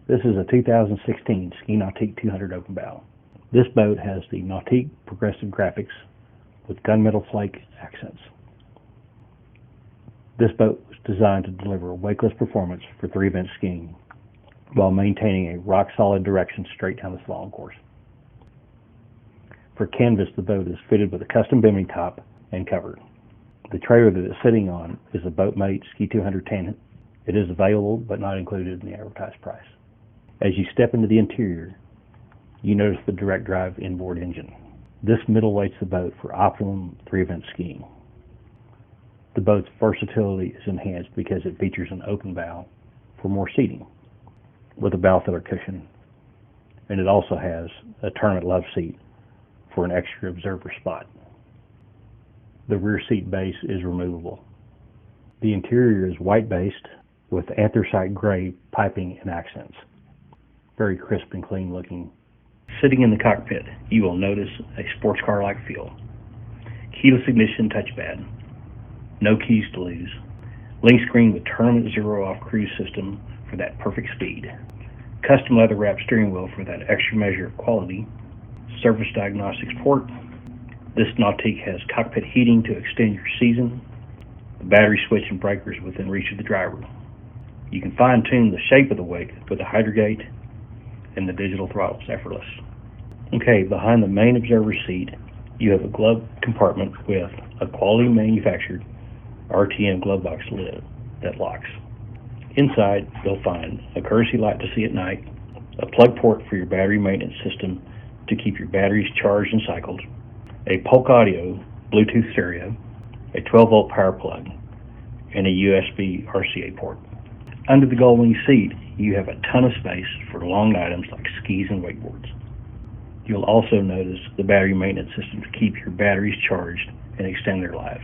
This is a 2016 Ski Nautique 200 open bow. This boat has the Nautique Progressive Graphics with gunmetalflake accents. This boat was designed to deliver wakeless performance for 3-event skiing while maintaining a rock-solid direction straight down the slalom course. For canvas, the boat is fitted with a custom bimini top and cover. The trailer that it's sitting on is a Boatmate Ski 200 tandem. It is available but not included in the advertised price. As you step into the interior, you notice the direct drive inboard engine. This middleweights the boat for optimum 3-event skiing. The boat's versatility is enhanced because it features an open bow for more seating with a bow filler cushion, and it also has a tournament love seat for an extra observer spot. The rear seat base is removable. The interior is white based with anthracite gray piping and accents. Very crisp and clean looking. Sitting in the cockpit, you will notice a sports car-like feel. Keyless ignition touchpad. No keys to lose. LINC screen with tournament zero-off cruise system for that perfect speed. Custom leather-wrapped steering wheel for that extra measure of quality. Surface diagnostics port. This Nautique has cockpit heating to extend your season. The battery switch and breakers within reach of the driver. You can fine-tune the shape of the wake with the hydrogate, and the digital throttle is effortless. Okay, behind the main observer seat, you have a glove compartment with a quality manufactured RTM glove box lid that locks. Inside, you'll find a courtesy light to see at night, a plug port for your battery maintenance system to keep your batteries charged and cycled, a Polk Audio Bluetooth stereo, a 12-volt power plug, and a USB RCA port. Under the gull-wing seat, you have a ton of space for long items like skis and wakeboards. You'll also notice the battery maintenance system to keep your batteries charged and extend their lives.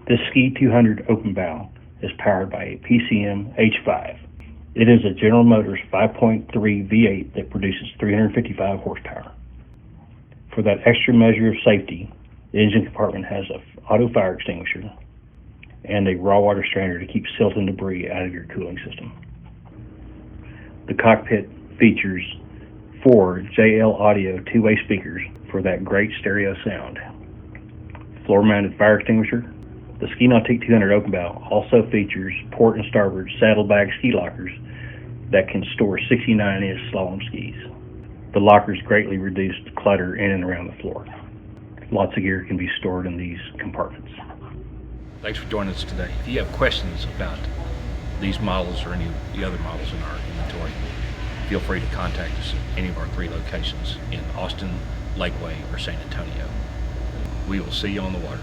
This Ski 200 open bow is powered by a PCM H5. It is a General Motors 5.3 V8 that produces 355 horsepower. For that extra measure of safety, the engine compartment has an auto fire extinguisher and a raw water strainer to keep silt and debris out of your cooling system. The cockpit features 4 JL Audio two-way speakers for that great stereo sound. Floor-mounted fire extinguisher. The Ski Nautique 200 open bow also features port and starboard saddlebag ski lockers that can store 69-inch slalom skis. The lockers greatly reduce the clutter in and around the floor. Lots of gear can be stored in these compartments. Thanks for joining us today. If you have questions about these models or any of the other models in our inventory, feel free to contact us at any of our 3 locations in Austin, Lakeway, or San Antonio. We will see you on the water.